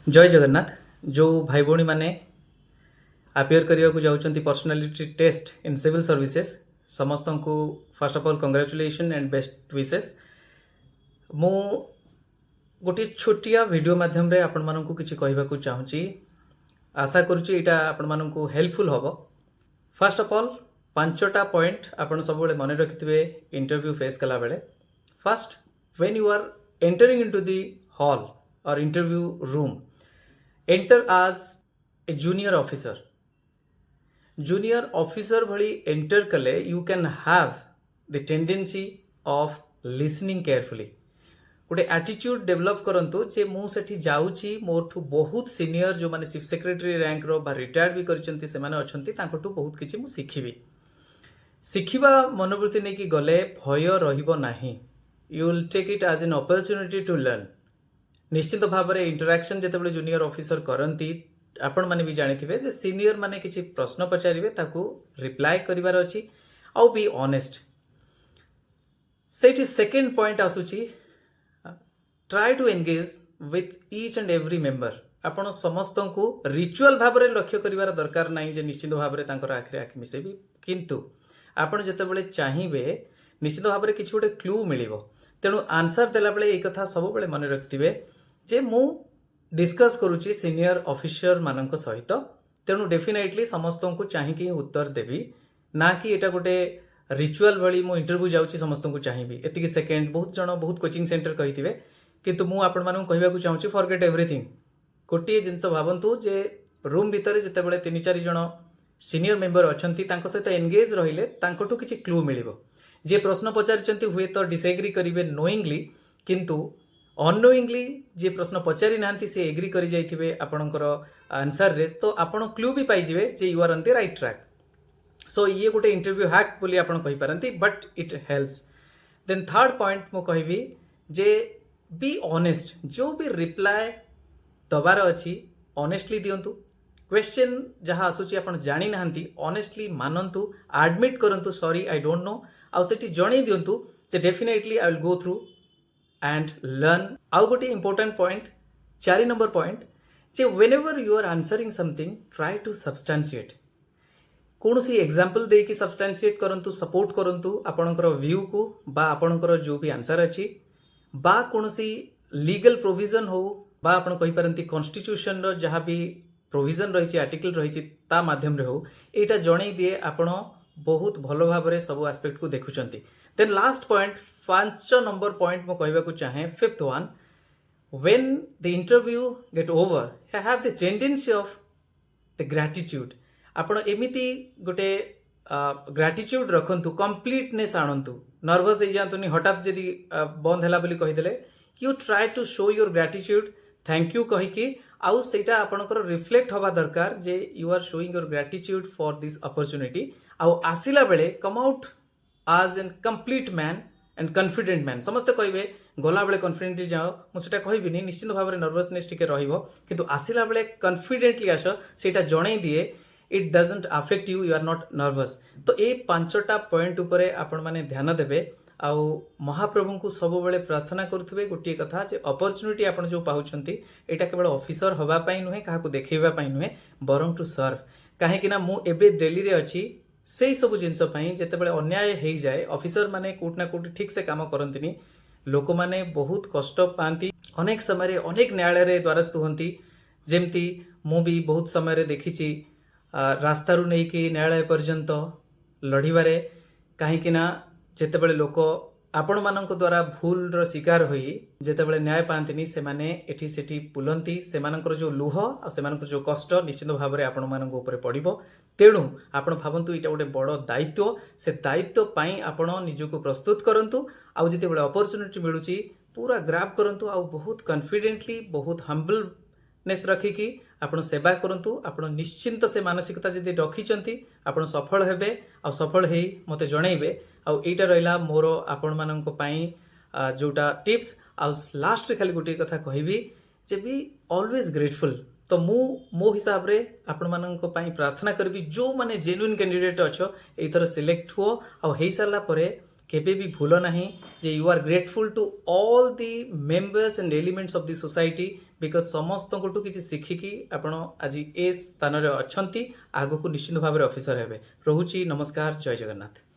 जय जगन्नाथ। जो भाई भौणी मैंने अपियर करने को जाऊँच personality test in civil services समस्त को first of all congratulation and best wishes. मु गोटे छोटिया वीडियो माध्यम रे आपण मानक किसी कहवाक चाहूँगी। आशा करुच्ची यहाँ आपण मानक हेल्पफुल हम। फर्स्ट ऑफ ऑल 5टा पॉइंट आपण सब मन रखिथे इंटरव्यू फेस कला बेले। First, when you are entering into the hall और interview room, enter as a junior officer. Junior officer भली एंटर कले you can have the tendency of listening carefully. गोटे एटीट्यूड डेभलप करंतु जे मु सेठी जाउची मोरठू बहुत सीनियर जो माने चीफ सेक्रेटरी रैंक रो बा रिटायर्ड भी करचंती से माने अछंती तांकटू बहुत किछि मु सिखिबी। सिखिबा मनोवृत्ति नै कि गले भय रहिबो नाही। You will take it as an opportunity to learn. निश्चित भाव में इंटराक्शन जिते जूनियर ऑफिसर करती आपण मैंने भी जानी जे सीनियर माने किसी प्रश्न पचारे ताकू रिप्लाई करिवार अछि आउ बी ऑनेस्ट। सेठी सेकेंड पॉइंट आसुची, try to engage with each and every member. आपण समस्त को रिचुअल भाव में लक्ष्य करिवार दरकार नहीं जे निश्चित भाव में तांकर आखिरे आखि मिसेबी, किंतु आपण जेतेबेले चाहिबे निश्चित भाव में किछि गोटे क्लू मिलिबो। तेणु आंसर देला बेले एक कथा सब बेले मन रखिथिबे जे मु डिस्कस करुची सीनियर ऑफिसर मानक सहित। तेणु डेफिनेटली समस्त को चाहिए उत्तर देवी ना कि एटा गोटे रिचुअल भली मु इंटरव्यू जाउची समस्त को चाहिए एतिकी सेकेंड। बहुत जन बहुत कोचिंग सेंटर कहिथिबे, किंतु मु आपण मानक कहबाकू चाहूची फॉरगेट एवरीथिंग। गोटे जिनस भावंतु जे रूम भितर जेते बेले 3-4 जन सीनियर मेंबर अछंती तांको सहित एंगेज रहिले तांकोटू किछि क्लू मिलिबो। जे प्रश्न पचारिचंती हुए तो डिसएग्री करिवे नोइंगली, किंतु अनोइंगली जे प्रश्न पचारि नांती से एग्री करि जाइथिबे आपणकर आंसर रे, तो आपण क्लू भी पाई जिवे जे you are on the right track. So ये गोटे इंटरव्यू हैक बोली आपण कहि पारंती, but it helps. Then third point मु कहबी जे बी ऑनेस्ट। जो भी रिप्लाई दबार अछि ऑनेस्टली दियंतु। क्वेश्चन जहाँ आसुची आपण जानि नांती ऑनेस्टली मानंतु, एडमिट करंतु सॉरी आई डोंट नो, आउ सेठी जणै दियंतु जे definitely I will go through and learn. आउ गोटे इंपोर्टेंट पॉइंट 4 नंबर पॉइंट जे whenever you are answering something try to substantiate. कौन सी एग्जांपल दे कि सब्सटेंशिएट करंतु, सपोर्ट करंतु आपणकर व्यू को बा आपणकर जो भी आंसर अछि बा कौन सी लीगल प्रोविजन हो बा आपण कहि पारंती कॉन्स्टिट्यूशन रो जहाँ भी प्रोविजन रही आर्टिकल रही ता माध्यम रे हो, एटा जणै दिए आपण बहुत भलो भाव में सब एस्पेक्ट को देखुचंती। Then last point 5 number point मो कहबाकू चाहे, fifth one, when the interview get over I have the tendency of the gratitude. आपण एमिति गोटे ग्रैटिट्यूड रखंतु, कंप्लीटनेस आणंतु। नर्वस हो जातुनी हठात जदी बंद हैला बोली कहिदेले, you try to show your gratitude, thank you कहिकी आउ सेटा आपणकर रिफ्लेक्ट हवा दरकार जे you are showing your gratitude for this opportunity. आउ आसिला बेले come out as an complete man and confident man. समस्त कहिबे गला बेले कॉन्फिडेंटली जाओ, मु सेटा कहबिनी, निश्चित भाव में नर्वसनेस टिके रहिबो, किंतु आसिला बेले कॉन्फिडेंटली आसो, सेटा जणै दिए it doesn't affect you, you are not nervous. तो ए 5टा पॉइंट उपरे आपण माने ध्यान देबे। आउ महाप्रभु को सब बेले प्रार्थना करुथुबे गोटे कथा जे अपॉर्चुनिटी आपण जो पाउछंती एटा केवल ऑफिसर हवा पई नुहे, काहाकू देखैबा पई नुहे, बरम टू सर्व। काहे कि ना मु एबे दिल्ली रे अछि से सब जिनस पई जेते बेले अन्याय हेई जाए, ऑफिसर माने कोट ना कोट ठीक से काम करंतिनी, लोक माने बहुत कष्ट पांती, अनेक समय रे अनेक न्यायालय रे द्वारस्थ होंती। जेमती मु भी बहुत समय रे देखिछि रास्ता रु नै कि न्यायालय पर्यंत लढिबारे, काहे कि ना जेते बेले लोक आपण मानक द्वारा भूल रो शिकार होई जेते बेले न्याय पांतिनी, से माने एठी सेठी बुलंती, से मानकर जो लुह आ से मानकर जो कष्ट निश्चित भाव में आपण मानक ऊपर पड़िबो। तेणु आपण भावंतु इटा गोटे बड़ दायित्व, से दायित्व पाई आपण निजको प्रस्तुत करंतु। आउ जेते बेले अपॉर्चुनिटी मिलुची पूरा ग्राब करंतु, आउ बहुत कॉन्फिडेंटली बहुत हम्बलनेस रखिकी आपण सेवा करंतु। आपण निश्चिंत से मानसिकता जदि रखिचंती आपण सफल हेबे, आ सफल हेई मते जणैबे। आउ एटा रहिला मोर आपण मानक पई जोटा टिप्स। आउ लास्ट रे खाली गोटे कथा कहबी जे बी ऑलवेज ग्रेटफुल। तो मो हिसाब रे आपण मानक पई प्रार्थना करबी जो माने जेन्युइन कैंडिडेट अछो एथर सिलेक्ट हो, आउ हेई सारला परे केबे भी भूल नाही जे you are grateful to all the members and elements of the society because ସମସ୍ତଙ୍କଠୁ କିଛି ଶିଖିକି ଆପଣ ଆଜି ଏ ସ୍ଥାନରେ ଅଛନ୍ତି, ଆଗକୁ ନିଶ୍ଚିତ ଭାବରେ ଅଫିସର ହେବେ। ରହୁଛି, ନମସ୍କାର, ଜୟ ଜଗନ୍ନାଥ।